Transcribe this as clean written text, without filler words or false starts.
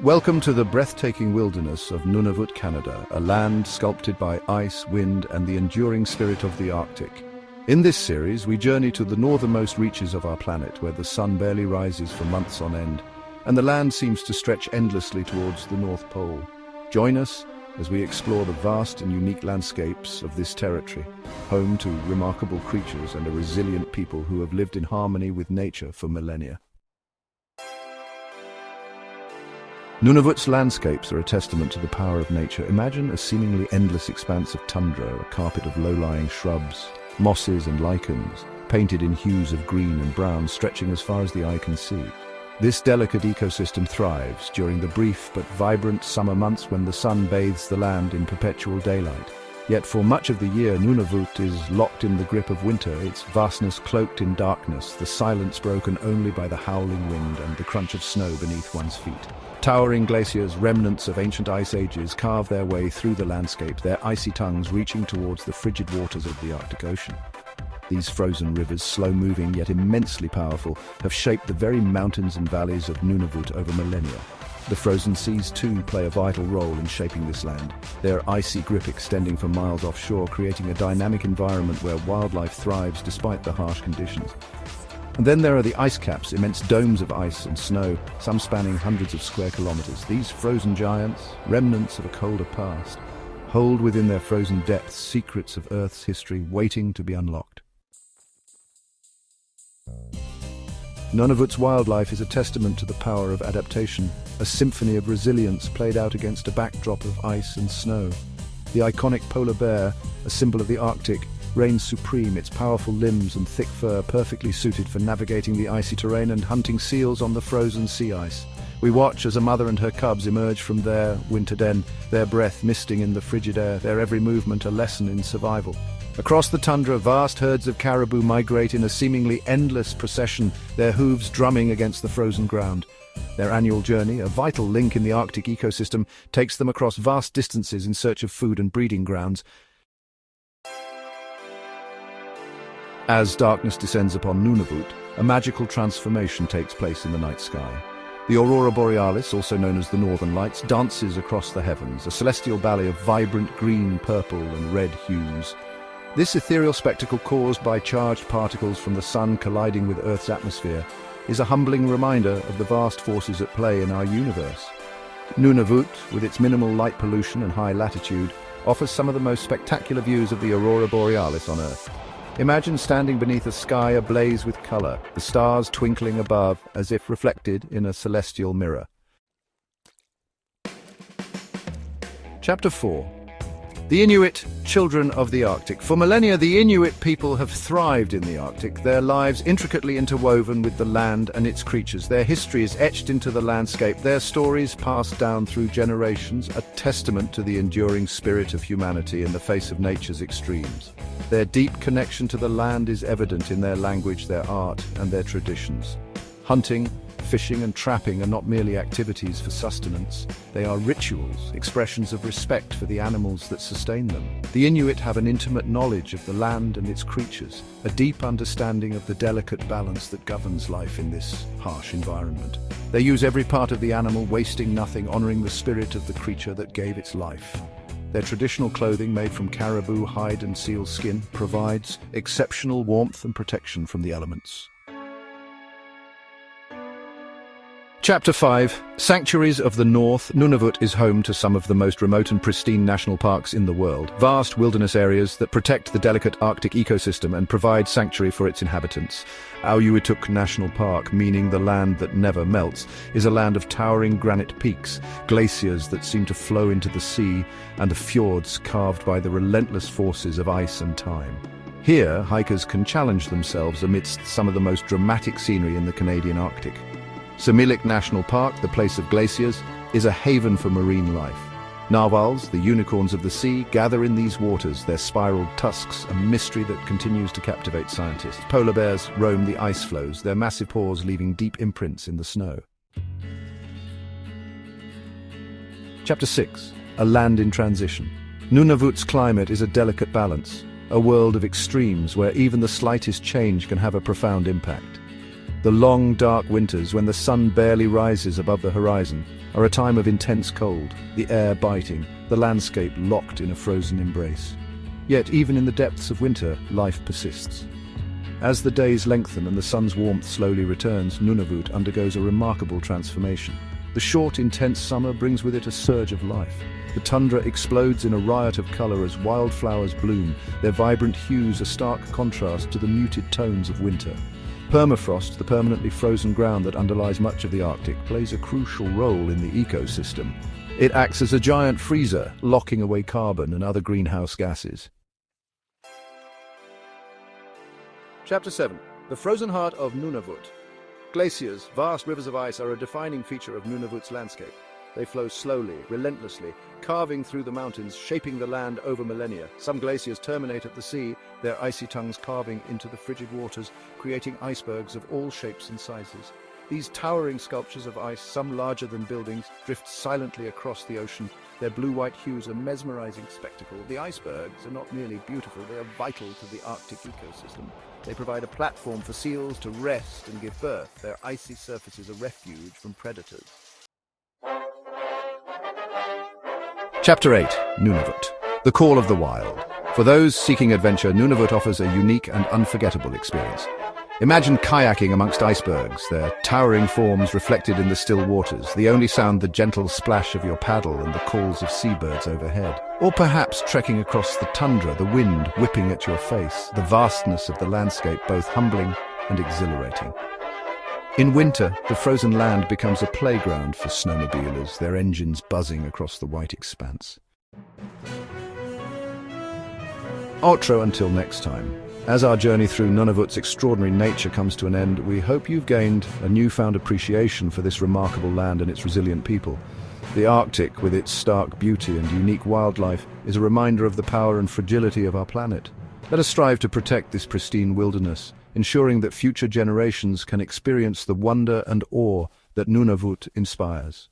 Welcome to the breathtaking wilderness of Nunavut, Canada, a land sculpted by ice, wind, and the enduring spirit of the Arctic. In this series, we journey to the northernmost reaches of our planet, where the sun barely rises for months on end, and the land seems to stretch endlessly towards the North Pole. Join us as we explore the vast and unique landscapes of this territory, home to remarkable creatures and a resilient people who have lived in harmony with nature for millennia. Nunavut's landscapes are a testament to the power of nature. Imagine a seemingly endless expanse of tundra, a carpet of low-lying shrubs, mosses and lichens, painted in hues of green and brown stretching as far as the eye can see. This delicate ecosystem thrives during the brief but vibrant summer months when the sun bathes the land in perpetual daylight. Yet for much of the year, Nunavut is locked in the grip of winter, its vastness cloaked in darkness, the silence broken only by the howling wind and the crunch of snow beneath one's feet. Towering glaciers, remnants of ancient ice ages, carve their way through the landscape, their icy tongues reaching towards the frigid waters of the Arctic Ocean. These frozen rivers, slow-moving yet immensely powerful, have shaped the very mountains and valleys of Nunavut over millennia. The frozen seas, too, play a vital role in shaping this land, their icy grip extending for miles offshore, creating a dynamic environment where wildlife thrives despite the harsh conditions. And then there are the ice caps, immense domes of ice and snow, some spanning hundreds of square kilometers. These frozen giants, remnants of a colder past, hold within their frozen depths secrets of Earth's history waiting to be unlocked. Nunavut's wildlife is a testament to the power of adaptation, a symphony of resilience played out against a backdrop of ice and snow. The iconic polar bear, a symbol of the Arctic, reigns supreme, its powerful limbs and thick fur perfectly suited for navigating the icy terrain and hunting seals on the frozen sea ice. We watch as a mother and her cubs emerge from their winter den, their breath misting in the frigid air, their every movement a lesson in survival. Across the tundra, vast herds of caribou migrate in a seemingly endless procession, their hooves drumming against the frozen ground. Their annual journey, a vital link in the Arctic ecosystem, takes them across vast distances in search of food and breeding grounds. As darkness descends upon Nunavut, a magical transformation takes place in the night sky. The aurora borealis, also known as the Northern Lights, dances across the heavens, a celestial ballet of vibrant green, purple, and red hues. This ethereal spectacle, caused by charged particles from the sun colliding with Earth's atmosphere, is a humbling reminder of the vast forces at play in our universe. Nunavut, with its minimal light pollution and high latitude, offers some of the most spectacular views of the aurora borealis on Earth. Imagine standing beneath a sky ablaze with color, the stars twinkling above as if reflected in a celestial mirror. Chapter 4. The Inuit, children of the Arctic. For millennia, the Inuit people have thrived in the Arctic, their lives intricately interwoven with the land and its creatures. Their history is etched into the landscape, their stories passed down through generations, a testament to the enduring spirit of humanity in the face of nature's extremes. Their deep connection to the land is evident in their language, their art, and their traditions. Hunting, fishing and trapping are not merely activities for sustenance. They are rituals, expressions of respect for the animals that sustain them. The Inuit have an intimate knowledge of the land and its creatures, a deep understanding of the delicate balance that governs life in this harsh environment. They use every part of the animal, wasting nothing, honoring the spirit of the creature that gave its life. Their traditional clothing, made from caribou hide and seal skin, provides exceptional warmth and protection from the elements. Chapter 5. Sanctuaries of the North. Nunavut is home to some of the most remote and pristine national parks in the world, vast wilderness areas that protect the delicate Arctic ecosystem and provide sanctuary for its inhabitants. Iqaluit National Park, meaning the land that never melts, is a land of towering granite peaks, glaciers that seem to flow into the sea, and the fjords carved by the relentless forces of ice and time. Here, hikers can challenge themselves amidst some of the most dramatic scenery in the Canadian Arctic. Iqaluit National Park, the place of glaciers, is a haven for marine life. Narwhals, the unicorns of the sea, gather in these waters, their spiraled tusks a mystery that continues to captivate scientists. Polar bears roam the ice floes, their massive paws leaving deep imprints in the snow. Chapter 6. A land in transition. Nunavut's climate is a delicate balance, a world of extremes where even the slightest change can have a profound impact. The long, dark winters, when the sun barely rises above the horizon, are a time of intense cold, the air biting, the landscape locked in a frozen embrace. Yet, even in the depths of winter, life persists. As the days lengthen and the sun's warmth slowly returns, Nunavut undergoes a remarkable transformation. The short, intense summer brings with it a surge of life. The tundra explodes in a riot of color as wildflowers bloom, their vibrant hues a stark contrast to the muted tones of winter. Permafrost, the permanently frozen ground that underlies much of the Arctic, plays a crucial role in the ecosystem. It acts as a giant freezer, locking away carbon and other greenhouse gases. Chapter 7. The Frozen Heart of Nunavut. Glaciers, vast rivers of ice, are a defining feature of Nunavut's landscape. They flow slowly, relentlessly, carving through the mountains, shaping the land over millennia. Some glaciers terminate at the sea, their icy tongues carving into the frigid waters, creating icebergs of all shapes and sizes. These towering sculptures of ice, some larger than buildings, drift silently across the ocean. Their blue-white hues a mesmerizing spectacle. The icebergs are not merely beautiful, they are vital to the Arctic ecosystem. They provide a platform for seals to rest and give birth, their icy surfaces a refuge from predators. Chapter 8. Nunavut. The Call of the Wild. For those seeking adventure, Nunavut offers a unique and unforgettable experience. Imagine kayaking amongst icebergs, their towering forms reflected in the still waters, the only sound the gentle splash of your paddle and the calls of seabirds overhead. Or perhaps trekking across the tundra, the wind whipping at your face, the vastness of the landscape both humbling and exhilarating. In winter, the frozen land becomes a playground for snowmobilers, their engines buzzing across the white expanse. Outro until next time. As our journey through Nunavut's extraordinary nature comes to an end, we hope you've gained a newfound appreciation for this remarkable land and its resilient people. The Arctic, with its stark beauty and unique wildlife, is a reminder of the power and fragility of our planet. Let us strive to protect this pristine wilderness, ensuring that future generations can experience the wonder and awe that Nunavut inspires.